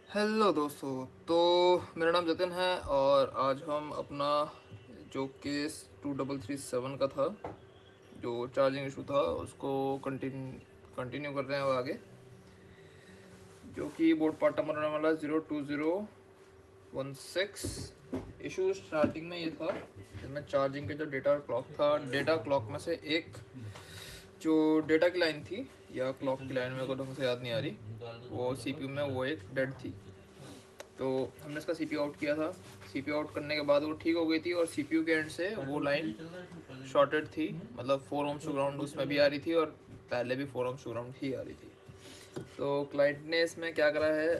Hello दोस्तों। तो मेरा नाम जतिन है और आज हम अपना जो केस 2337 का था, जो चार्जिंग इशू था, उसको कंटिन्यू कर रहे हैं अब आगे, जो कि बोर्ड पार्ट नंबर होने वाला 02016। इशू स्टार्टिंग में ये था, इसमें चार्जिंग का जो डेटा क्लॉक था, डेटा क्लॉक में से एक जो डेटा की लाइन थी या क्लॉक की लाइन, मेरे को ढंग से याद नहीं आ रही, वो सीपीयू में वो एक डेड थी। तो हमने इसका सीपीयू आउट किया था। सीपीयू आउट करने के बाद वो ठीक हो गई थी और सीपीयू के एंड से वो लाइन शॉर्टेड थी, मतलब 4 ohms टू ग्राउंड उसमें भी आ रही थी और पहले भी 4 ohms टू ग्राउंड ही आ रही थी। तो क्लाइंट ने इसमें क्या करा है,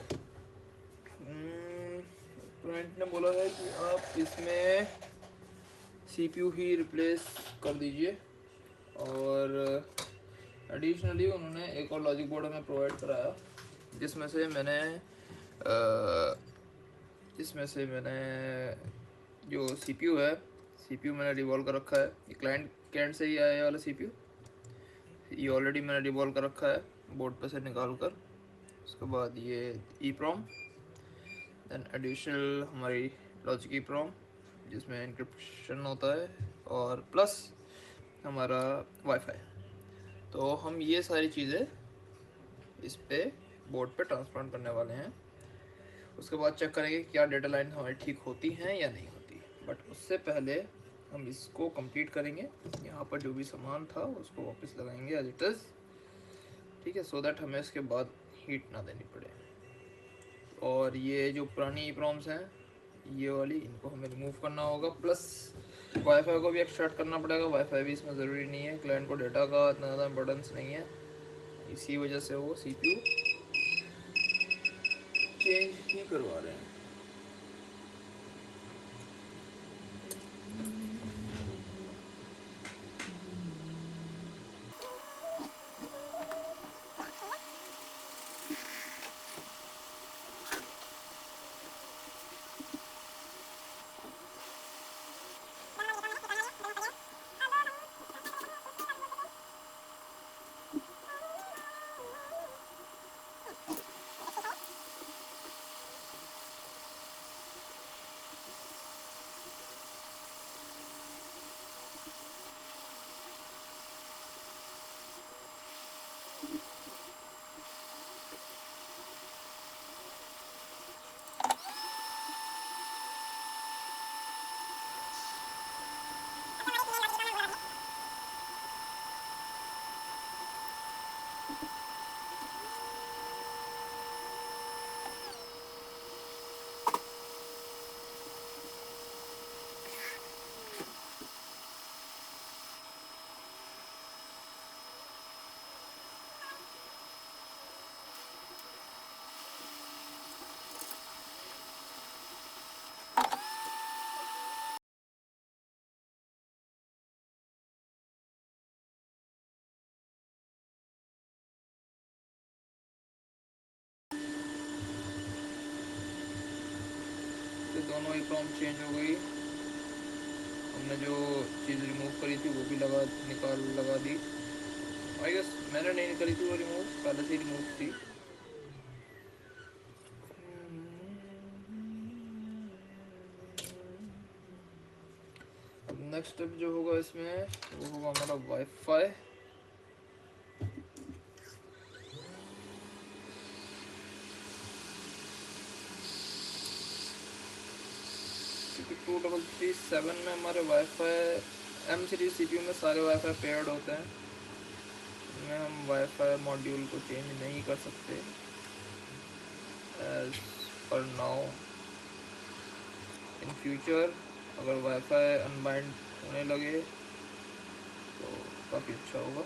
क्लाइंट ने बोला है कि आप इसमें सीपीयू ही रिप्लेस कर दीजिए। और एडिशनली उन्होंने एक और लॉजिक बोर्ड हमें प्रोवाइड कराया, जिसमें से मैंने जिसमें से मैंने जो सीपीयू है, सीपीयू मैंने रिवॉल्व कर रखा है। ये क्लाइंट कैंड से ही आया है वाला सीपीयू, ये ऑलरेडी मैंने रिवॉल्व कर रखा है बोर्ड पे से निकाल कर। उसके बाद ये ई प्रॉम, देन एडिशनल हमारी लॉजिक ई प्रॉम जिसमें इंक्रिप्शन होता है, और प्लस हमारा वाईफाई। तो हम ये सारी चीज़ें इस पे बोर्ड पे ट्रांसप्लांट करने वाले हैं। उसके बाद चेक करेंगे क्या डेटा लाइन हमारी ठीक होती हैं या नहीं होती। बट उससे पहले हम इसको कंप्लीट करेंगे। यहाँ पर जो भी सामान था उसको वापस लगाएंगे एज इट इज़, ठीक है, सो दैट हमें इसके बाद हीट ना देनी पड़े। और ये जो पुरानी प्रॉम्स हैं, ये वाली, इनको हमें रिमूव करना होगा। प्लस वाईफाई को भी एक्सट्रैक्ट करना पड़ेगा। वाईफाई भी इसमें ज़रूरी नहीं है, क्लाइंट को डेटा का इतना ज़्यादा इम्पोर्टेंस नहीं है, इसी वजह से वो सीपीयू चेंज ही करवा रहे हैं। तो दोनों ही प्रॉम्प्ट चेंज हो गई। हमने जो चीज़ रिमूव करी थी वो भी लगा दी। आई गेस मैंने नहीं करी थी वो रिमूव, पहले से ही रिमूव थी। अब नेक्स्ट स्टेप जो होगा इसमें, वो होगा हमारा वाईफाई। क्योंकि 2337 में हमारे वाईफाई एम सीरीज सीपीयू में सारे वाईफाई पेयर्ड होते हैं, इनमें हम वाईफाई मॉड्यूल को चेंज नहीं कर सकते as per now. In future अगर वाईफाई अनबाइंड होने लगे तो काफ़ी अच्छा होगा।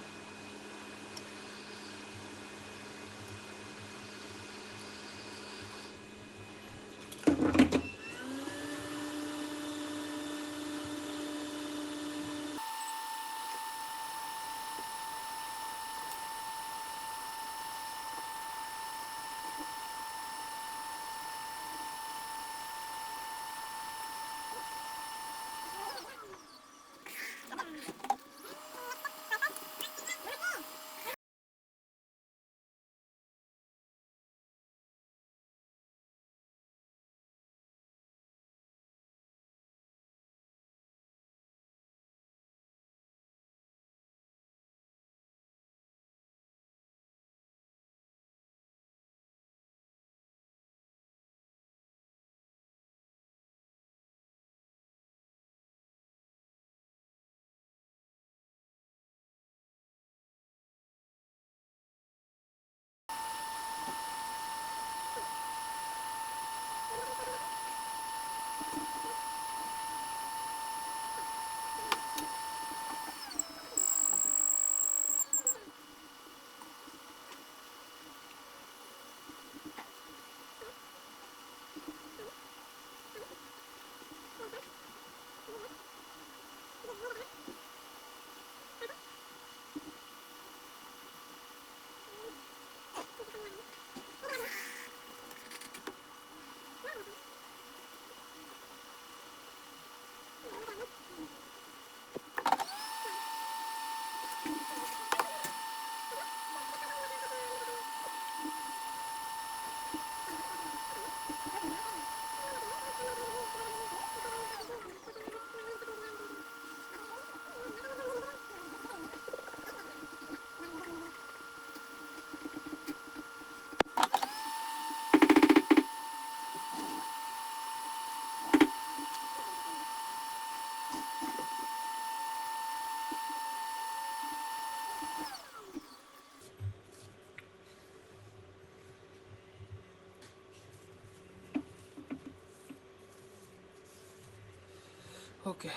ओके,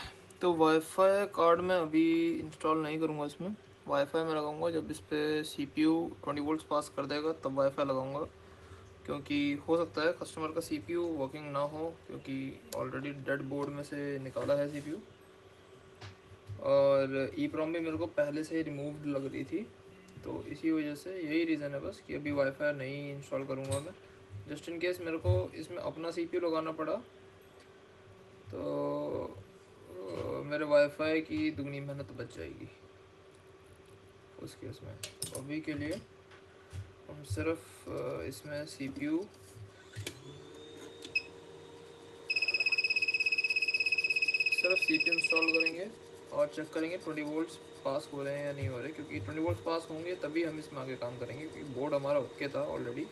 तो वाईफाई कार्ड मैं अभी इंस्टॉल नहीं करूँगा इसमें। वाईफाई में लगाऊंगा जब इस पर CPU 20 वोल्ट्स पास कर देगा तब वाईफाई लगाऊंगा, क्योंकि हो सकता है कस्टमर का CPU वर्किंग ना हो, क्योंकि ऑलरेडी डेड बोर्ड में से निकाला है CPU। और EEPROM भी मेरे को पहले से ही रिमूव्ड लग रही थी, तो इसी वजह से यही रीज़न है बस कि अभी वाईफाई नहीं इंस्टॉल करूँगा मैं। जस्ट इन केस मेरे को इसमें अपना CPU लगाना पड़ा तो मेरे वाईफाई की दुगनी मेहनत बच जाएगी उस केस में। तो अभी के लिए हम सिर्फ इसमें CPU इंस्टॉल करेंगे और चेक करेंगे 20 वोल्ट्स पास हो रहे हैं या नहीं हो रहे, क्योंकि 20 वोल्ट्स पास होंगे तभी हम इसमें आगे काम करेंगे, क्योंकि बोर्ड हमारा ओके था ऑलरेडी।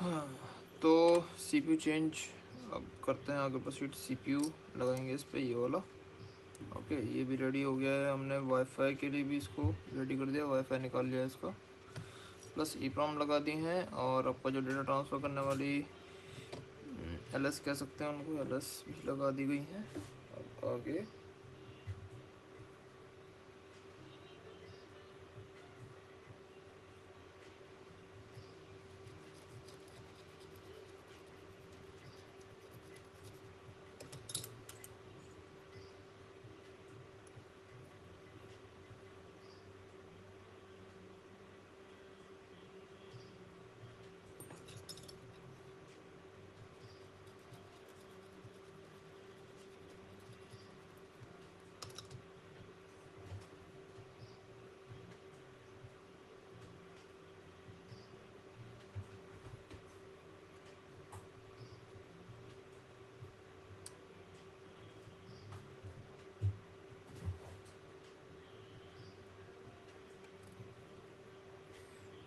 हाँ, तो CPU चेंज अब करते हैं आगे प्रोसीड। CPU लगाएंगे इस पे, ये वाला। ओके, ये भी रेडी हो गया है। हमने वाईफाई के लिए भी इसको रेडी कर दिया, वाईफाई निकाल लिया इसका, प्लस EEPROM लगा दी हैं। और आपका जो डेटा ट्रांसफ़र करने वाली LS कह सकते हैं उनको, LS भी लगा दी गई हैं। अब आगे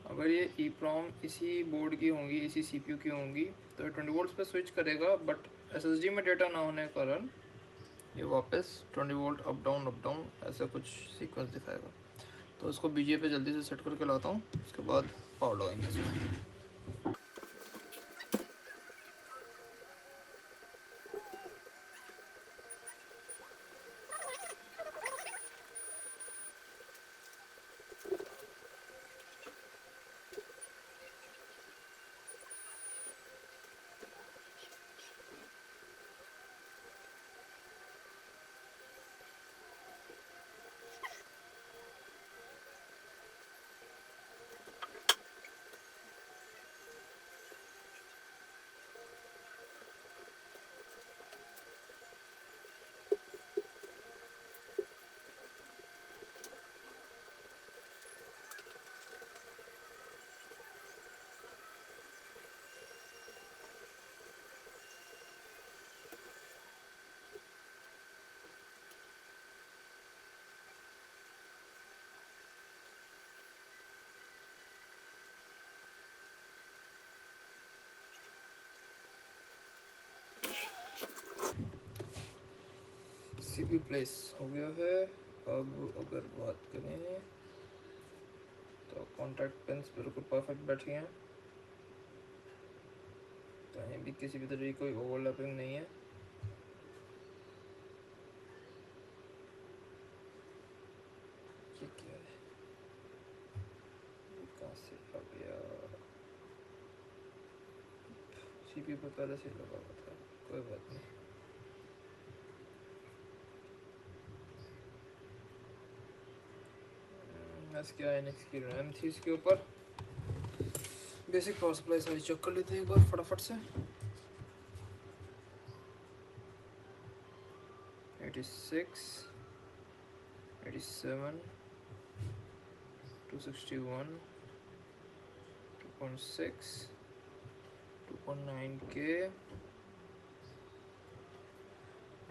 अगर ये EEPROM इसी बोर्ड की होंगी, इसी CPU की होंगी, तो 20 वोल्ट्स पे स्विच करेगा, बट SSD में डेटा ना होने के कारण ये वापस 20 वोल्ट अप डाउन ऐसा कुछ सीक्वेंस दिखाएगा। तो उसको BGA पे जल्दी से सेट करके लाता हूँ, उसके बाद पावर लगाएंगे इसमें। CPU प्लेस हो गया है। अब अगर बात करें तो कॉन्टैक्ट पिन्स बिल्कुल परफेक्ट बैठी हैं, कहीं भी किसी भी तरह की कोई ओवरलैपिंग नहीं है। ये क्या है, ये कहाँ से आ गया? CPU पे पहले से लगा हुआ था, कोई बात नहीं। SK Hynix की रैम थी इसके ऊपर। बेसिक पावर सप्लाई सारी चेक कर लेते हैं एक बार फटाफट से। 86, 87, 261, 2.6, 2.9K,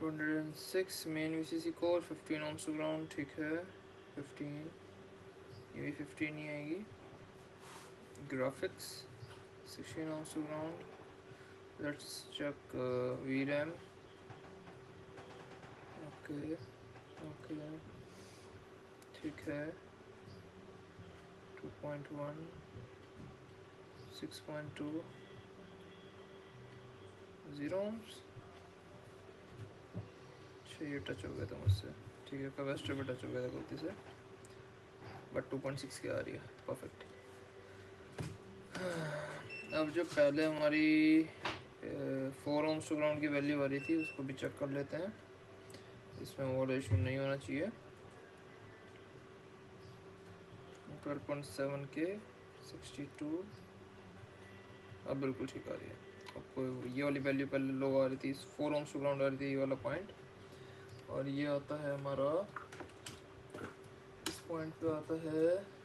206 main VCC core, 15 ohms to ground, ठीक है। 15, ये भी 15 ही आएगी। Graphics 16 ohms to ground. Let's check VRAM। Okay okay, ठीक है। 2.1, 6.2, 0 ohms। अच्छा ये टच हो गया था मुझसे, ठीक है। कैपेसिटर पे टच हो गया था गलती से, बट 2.6 की आ रही है, परफेक्ट। अब जो पहले हमारी 4 ohms टू ग्राउंड की वैल्यू आ रही थी उसको भी चेक कर लेते हैं। इसमें वो इशू नहीं होना चाहिए। 12.7 के 62, अब बिल्कुल ठीक आ रही है। आपको ये वाली वैल्यू पहले लो आ रही थी, 4 ohms टू ग्राउंड आ रही थी, ये वाला पॉइंट। और ये आता है हमारा, इस पॉइंट पे आता है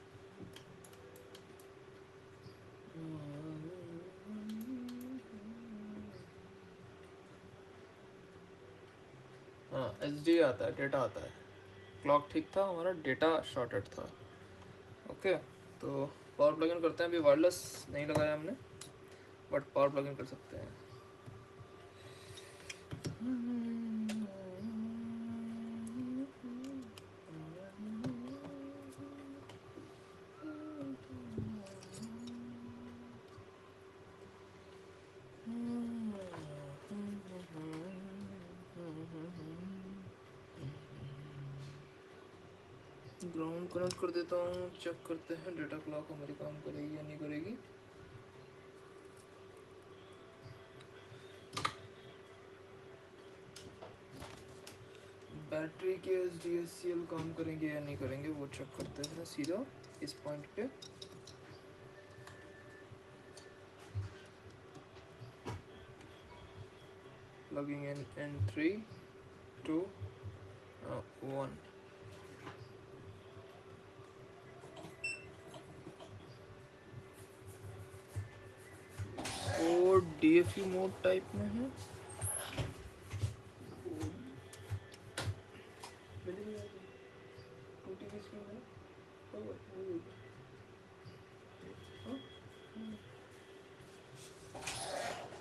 हाँ HD आता है, डेटा आता है। क्लॉक ठीक था, हमारा डेटा शॉर्टेड था। ओके, तो पावर प्लग इन करते हैं। अभी वायरलेस नहीं लगाया हमने, बट पावर प्लग इन कर सकते हैं। ग्राउंड कनेक्ट कर देता हूँ, चेक करते हैं डेटा क्लॉक हमारी काम करेगी या नहीं करेगी। बैटरी के SDSCL काम करेंगे या नहीं करेंगे वो चेक करते हैं सीधा इस पॉइंट पे। प्लगिंग इन 3, 2, 1। और DFU मोड टाइप में है।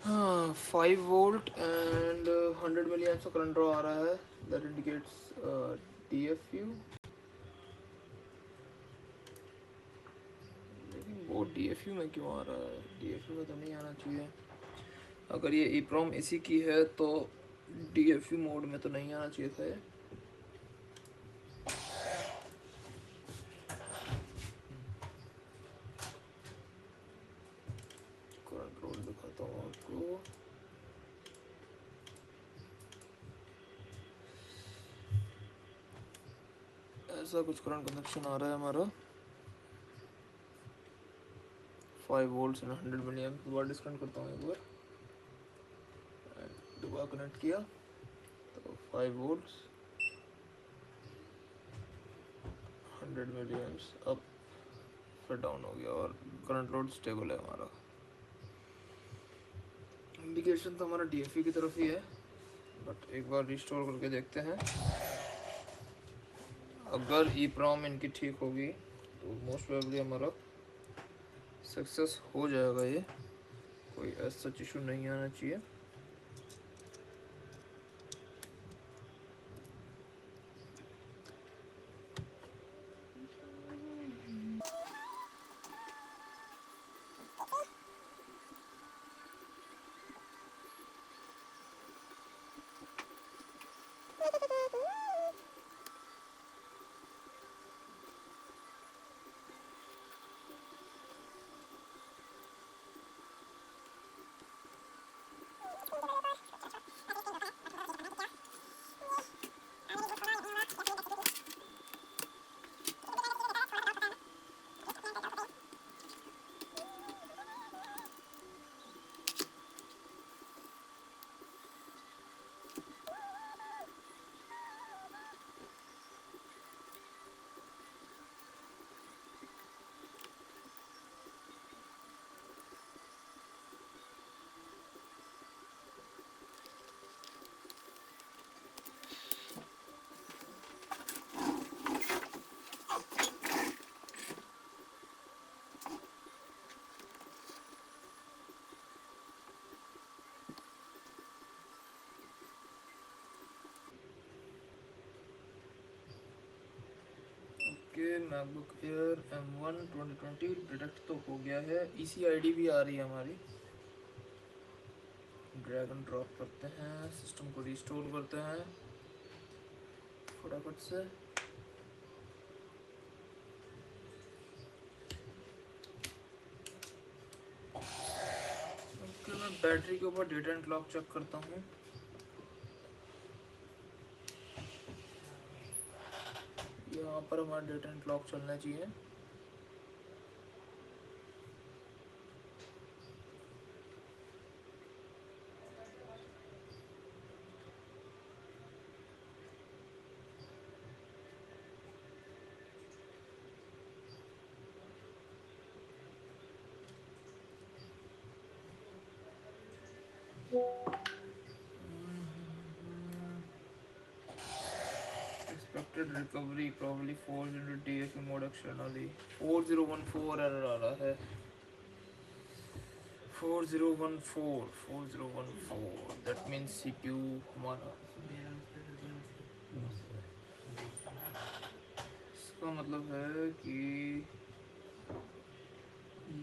हाँ 5 वोल्ट एंड 100 मिली एम्प्स का करंट ड्रॉ आ रहा है, दैट इंडिकेट्स DFU। लेकिन वो DFU में क्यों आ रहा है? DFU में तो नहीं आना चाहिए। अगर ये EEPROM इसी की है तो DFU मोड में तो नहीं आना चाहिए था ये। करंट रोल दिखाता हूँ आपको। ऐसा कुछ करंट कंडक्शन आ रहा है हमारा 5 वोल्ट्स एंड 100 मिली एम्प। दोबारा डिस्कनेक्ट करता हूँ एक बार, दोबारा कनेक्ट किया तो 5 वोल्ट्स 100 मिली एम्प्स अप फिर डाउन हो गया और करंट लोड स्टेबल है हमारा। इंडिकेशन तो हमारा DFE की तरफ ही है, बट एक बार रिस्टोर करके देखते हैं। अगर EEPROM इनकी ठीक होगी तो मोस्ट प्रोबेबली हमारा सक्सेस हो जाएगा। ये कोई ऐसा इशू नहीं आना चाहिए। Okay, MacBook air M1 2020 detect तो हो गया है। ECID भी आ रही है हमारी। ड्रैग एंड ड्रॉप करते हैं, सिस्टम को रिस्टोर करते हैं फटाफट से। ओके, मैं बैटरी के ऊपर डेटा एंड क्लॉक चेक करता हूँ। यहाँ पर हमारा डेटा एंड क्लॉक चलना चाहिए। Expected recovery probably falls into DFE mode externally. 4014 error आ रहा है। 4014 that means CPU हमारा, इसका मतलब है कि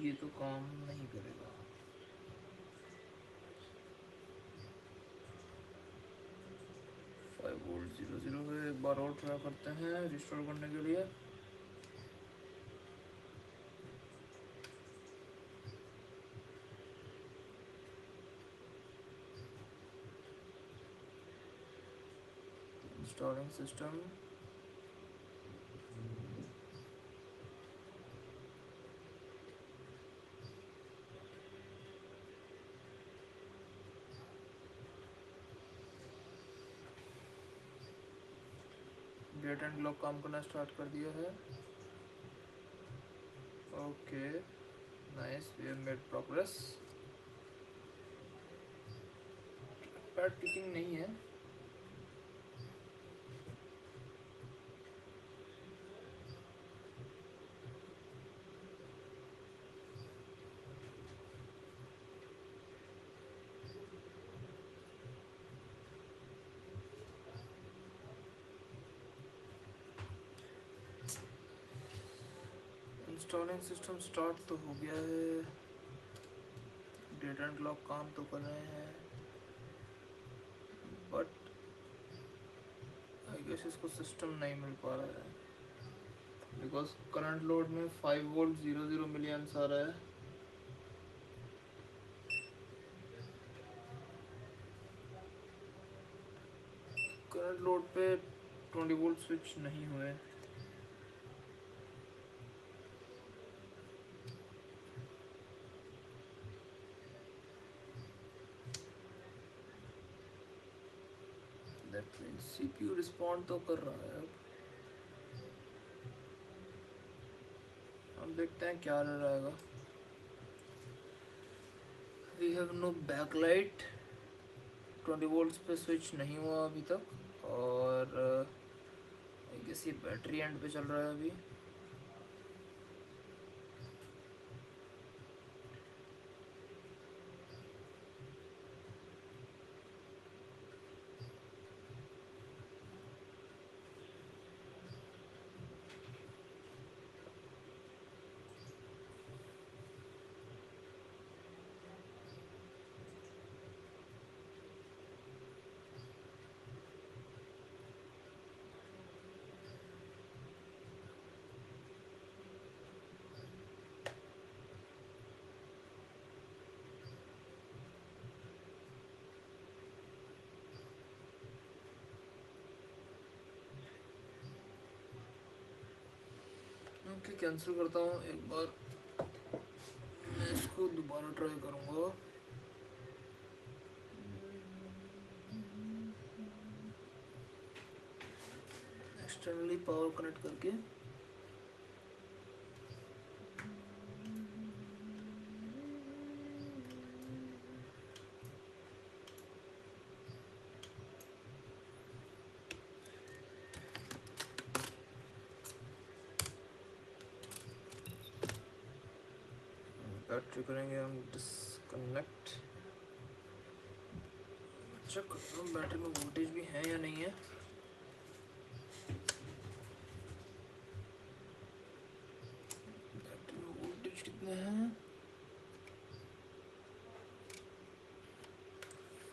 ये तो काम नहीं करेगा। 5 वोल्ट 00 है। एक बार और ट्राई करते हैं रिस्टोर करने के लिए। Installing system. Data and clock काम करना स्टार्ट कर दिया है। Okay, nice, we have made progress. Pad ticking नहीं है। इंस्टॉलिंग सिस्टम स्टार्ट तो हो गया है, डेटा एंड क्लॉक काम तो कर रहे हैं, बट आई गेस इसको सिस्टम नहीं मिल पा रहा है बिकॉज करंट लोड में 5 वोल्ट 00 मिली एम्प्स आ रहा है। करंट लोड पे 20 वोल्ट स्विच नहीं हुए। दैट मींस सीपीयू रिस्पॉन्ड तो कर रहा है। अब देखते हैं क्या रहेगा। We have no backlight, 20 volts पे स्विच नहीं हुआ अभी तक, और आई गेस ये बैटरी एंड पे चल रहा है अभी। ओके, कैंसिल करता हूँ एक बार, मैं इसको दोबारा ट्राई करूँगा। एक्सटर्नली पावर कनेक्ट करके। बैटरी करेंगे हम डिस्कनेक्ट। चेक करता हूँ बैटरी में वोल्टेज भी है या नहीं है। बैटरी में वोल्टेज कितने हैं?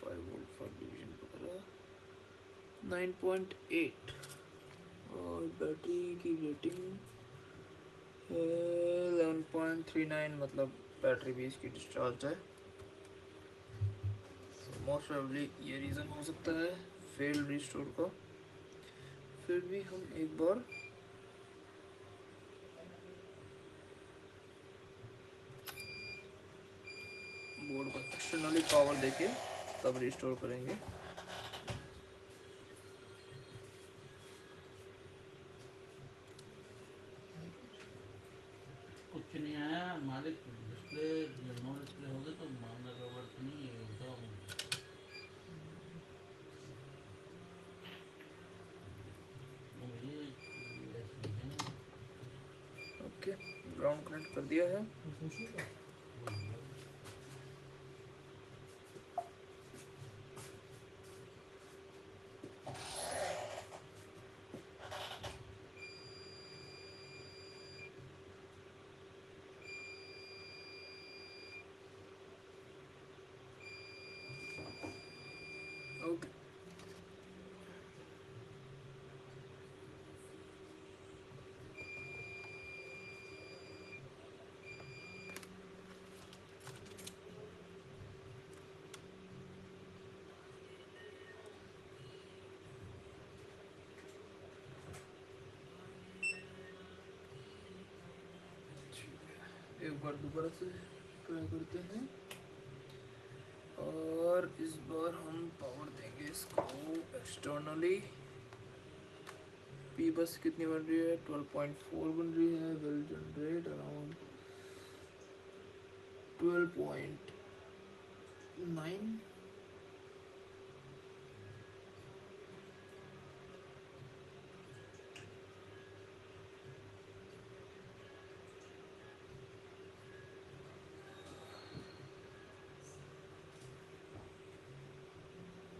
5 वोल्ट 5 डिवीजन पकड़ा, 9.8, और बैटरी की रेटिंग है 11.39, मतलब बैटरी भी इसकी डिस्चार्ज है। मोस्ट प्रोबेबली ये रीज़न हो सकता है फेल रिस्टोर का। फिर भी हम एक बार बोर्ड को एक्सटर्नली पावर देके तब रिस्टोर करेंगे। कुछ नहीं आया मालिक, डिस्प्ले नो डिस्प्ले हो गए तो मामला गड़बड़ तो नहीं है, बताओ मुझे। ये ऐसे ही है। ओके, ग्राउंड कनेक्ट कर दिया है। ओके, एक बार दोबारा से ट्राई करते हैं, और इस बार हम पावर देंगे इसको एक्सटर्नली। पी बस कितनी बन रही है? 12.4 बन रही है। Will generate around 12.9।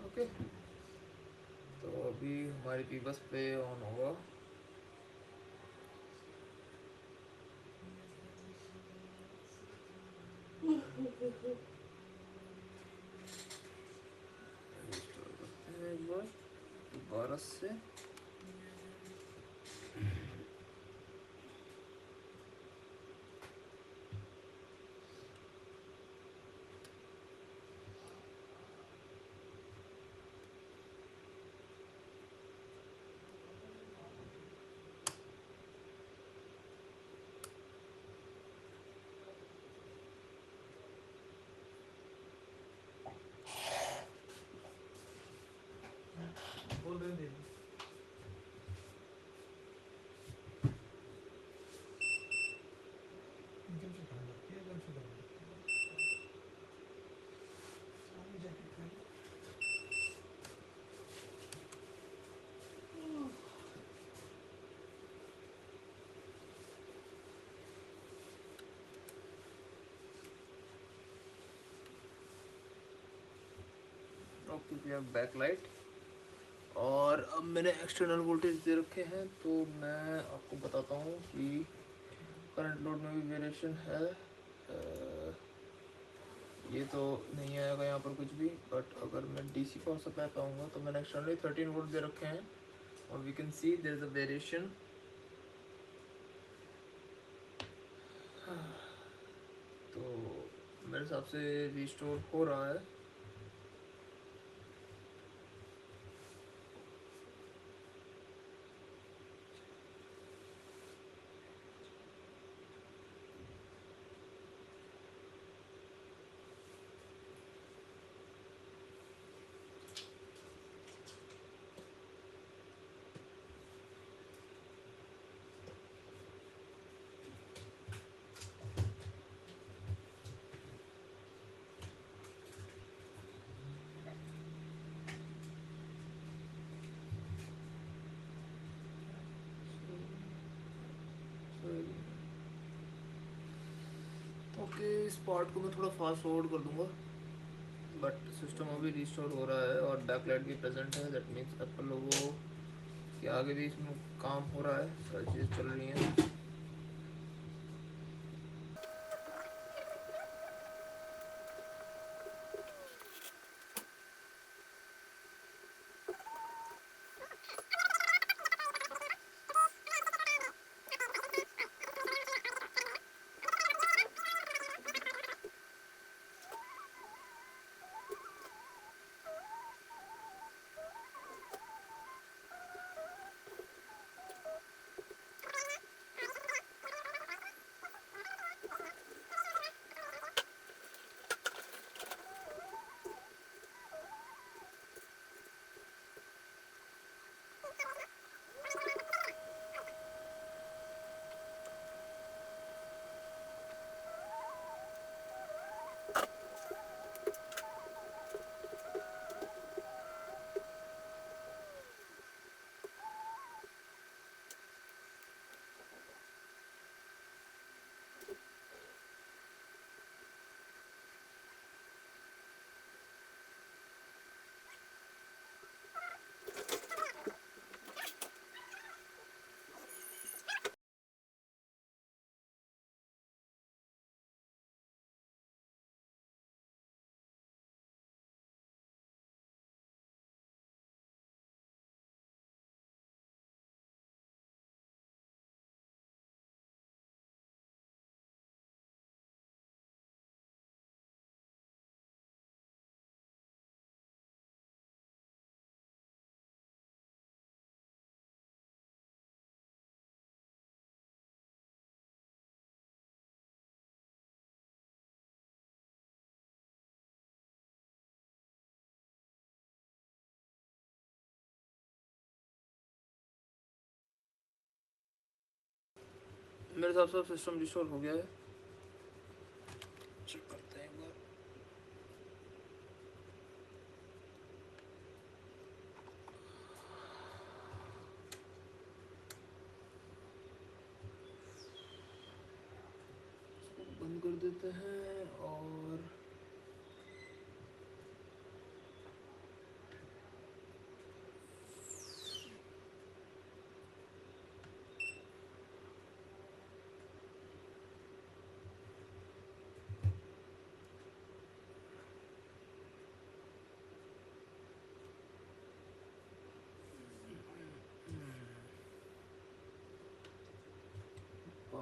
ओके, तो अभी हमारी पी बस पे ऑन होगा। पास से। Okay, we have backlight. और अब मैंने एक्सटर्नल वोल्टेज दे रखे हैं, तो मैं आपको बताता हूँ कि करंट लोड में भी वेरिएशन है। ये तो नहीं आएगा यहाँ पर कुछ भी, बट अगर मैं डीसी पावर सप्लाई पाऊँगा तो मैंने एक्सटर्नली 13 वोल्ट दे रखे हैं और we can see there is a variation. तो मेरे हिसाब से रिस्टोर हो रहा है। ओके, इस पार्ट को मैं थोड़ा फास्ट फॉरवर्ड कर दूंगा, बट सिस्टम अभी रिस्टोर हो रहा है और बैकलाइट भी प्रेजेंट है। दैट मीन्स एप्पल लोगों के आगे भी इसमें काम हो रहा है, सारी चीज़ें चल रही हैं। मेरे हिसाब से सिस्टम रिस्टोर हो गया है। चेक करते हैं एक बार। बंद कर देते हैं और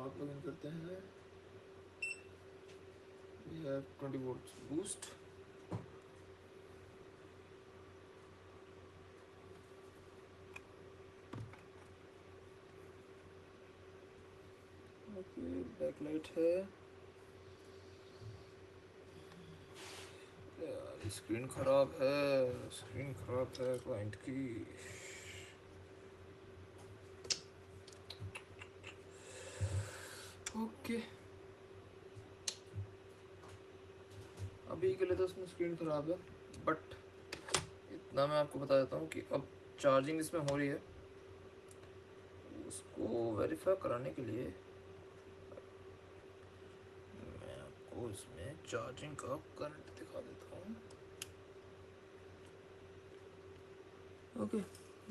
पावर प्लग इन करते हैं। We have 20 volts boost. Okay, backlight है यार, स्क्रीन खराब है क्लाइंट की। ओके, अभी के लिए तो उसमें स्क्रीन खराब है, बट इतना मैं आपको बता देता हूँ कि अब चार्जिंग इसमें हो रही है। उसको वेरीफाई कराने के लिए मैं आपको इसमें चार्जिंग का करंट दिखा देता हूँ। ओके,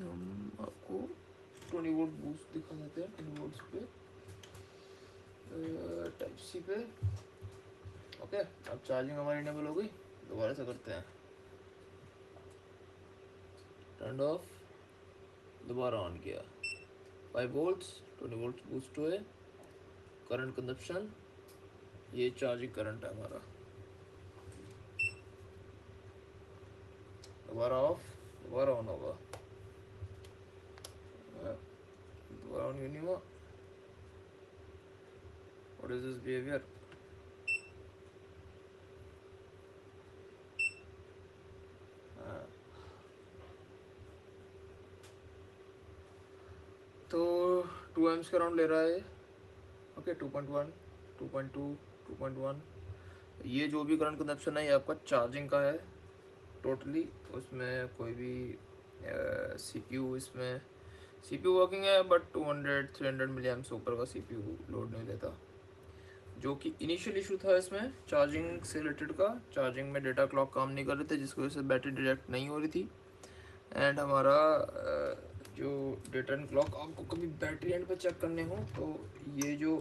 हम आपको 20 वोल्ट बूस्ट दिखा देते हैं। 20 वोल्ट्स पे टाइप सी पे। ओके, अब चार्जिंग हमारी इनेबल हो गई। दोबारा से करते हैं, टर्न ऑफ, दोबारा ऑन किया। 5 वोल्ट्स, 20 वोल्ट बूस्ट हुए। करंट कंजप्शन, ये चार्जिंग करंट है हमारा। दोबारा ऑफ, दोबारा ऑन होगा, दोबारा ऑन क्यों नहीं हुआ? What is this behaviour? तो 2 एम्स के अराउंड ले रहा है। ओके, 2.1, 2.2, 2.1। ये जो भी करंट कंजप्शन है ये आपका चार्जिंग का है टोटली। उसमें कोई भी सीपीयू, इसमें सीपीयू वर्किंग है, बट 200-300 मिली एम्प से ऊपर का सीपीयू लोड नहीं लेता, जो कि इनिशियल इशू था इसमें चार्जिंग से रिलेटेड का। चार्जिंग में डेटा क्लॉक काम नहीं कर रहे थे, जिसकी वजह से बैटरी डिटेक्ट नहीं हो रही थी। एंड हमारा जो डेटा एंड क्लॉक आपको कभी बैटरी एंड पे चेक करने हो तो ये जो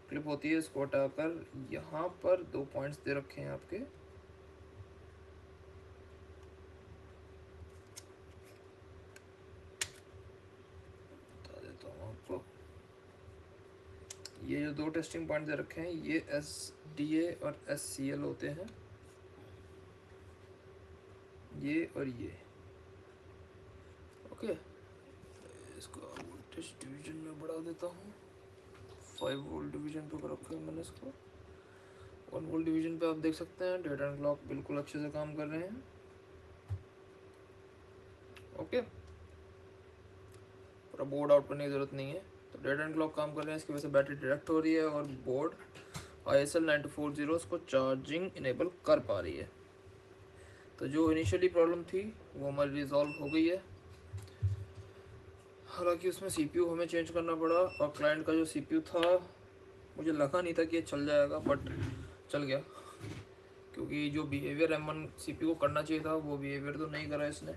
क्लिप होती है इसको हटाकर यहाँ पर 2 पॉइंट्स दे रखे हैं आपके। बता देता हूँ आपको, ये जो 2 टेस्टिंग पॉइंट दे रखे हैं ये SDA और SCL होते हैं, ये और ये। ओके, इसको वोल्टेज डिवीजन में बढ़ा देता हूँ। 5 वोल्ट डिवीजन पे रखा है मैंने इसको। 1 वोल्ट डिवीजन पे आप देख सकते हैं डेटा एंड क्लॉक बिल्कुल अच्छे से काम कर रहे हैं। ओके, पूरा बोर्ड आउट करने की जरूरत नहीं है। तो डेटा एंड क्लॉक काम कर रहे हैं, इसकी वजह से बैटरी डिटेक्ट हो रही है और बोर्ड ISL 9240 उसको चार्जिंग इनेबल कर पा रही है। तो जो इनिशियली प्रॉब्लम थी वो हमारी रिजॉल्व हो गई है। हालांकि उसमें CPU हमें चेंज करना पड़ा, और क्लाइंट का जो CPU था मुझे लगा नहीं था कि ये चल जाएगा, बट चल गया। क्योंकि जो बिहेवियर M1 CPU को करना चाहिए था वो बिहेवियर तो नहीं करा इसने,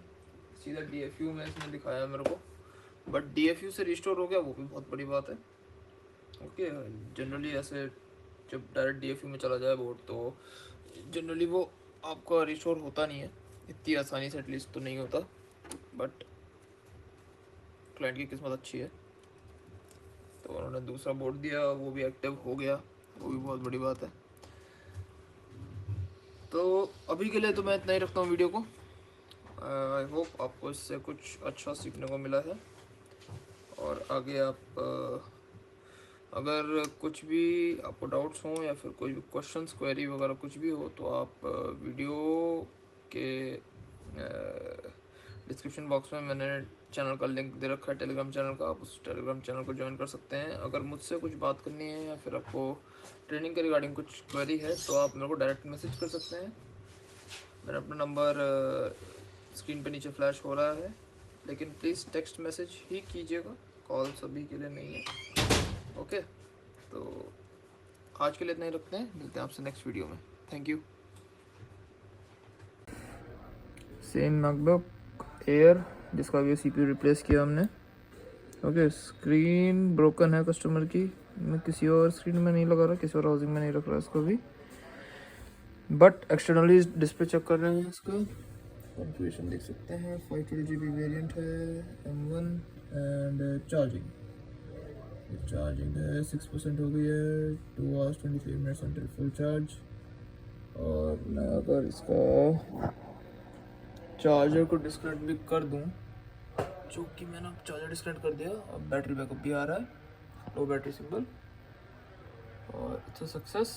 सीधा DFU में इसने दिखाया मेरे को। बट DFU से रिस्टोर हो गया, वो भी बहुत बड़ी बात है। ओके, जनरली ऐसे जब डायरेक्ट DFU में चला जाए बोर्ड तो जनरली वो आपका रिस्टोर होता नहीं है इतनी आसानी से, एटलीस्ट तो नहीं होता। बट क्लाइंट की किस्मत अच्छी है, तो उन्होंने दूसरा बोर्ड दिया, वो भी एक्टिव हो गया, वो भी बहुत बड़ी बात है। तो अभी के लिए तो मैं इतना ही रखता हूँ वीडियो को। आई होप आपको इससे कुछ अच्छा सीखने को मिला है। और आगे आप अगर कुछ भी आपको डाउट्स हों या फिर कोई भी क्वेश्चंस, क्वेरी वगैरह कुछ भी हो तो आप वीडियो के डिस्क्रिप्शन बॉक्स में मैंने चैनल का लिंक दे रखा है, टेलीग्राम चैनल का। आप उस टेलीग्राम चैनल को ज्वाइन कर सकते हैं। अगर मुझसे कुछ बात करनी है या फिर आपको ट्रेनिंग के रिगार्डिंग कुछ क्वेरी है तो आप मेरे को डायरेक्ट मैसेज कर सकते हैं। मेरा अपना नंबर स्क्रीन पे नीचे फ्लैश हो रहा है, लेकिन प्लीज़ टेक्स्ट मैसेज ही कीजिएगा, कॉल सभी के लिए नहीं है। ओके, तो आज के लिए इतना ही रखते हैं, मिलते हैं आपसे नेक्स्ट वीडियो में। Thank you. Same MacBook air जिसका भी CPU रिप्लेस किया हमने। ओके, स्क्रीन ब्रोकन है कस्टमर की, मैं किसी और स्क्रीन में नहीं लगा रहा, किसी और हाउसिंग में नहीं रख रहा इसको भी, बट एक्सटर्नली डिस्प्ले चेक कर रहे हैं। इसका कॉन्फ़िगरेशन देख सकते हैं, 512 GB वेरिएंट है, M1 एंड चार्जिंग चार्जिंग है 6% हो गई है, 2 hours 23 minutes until full charge. और मैं अगर इसका चार्जर को डिस्कनेक्ट भी कर दूं, जो कि मैंने अब चार्जर डिस्कनेक्ट कर दिया, अब बैटरी बैकअप भी आ रहा है, लो बैटरी सिंबल, और इट्स अ सक्सेस।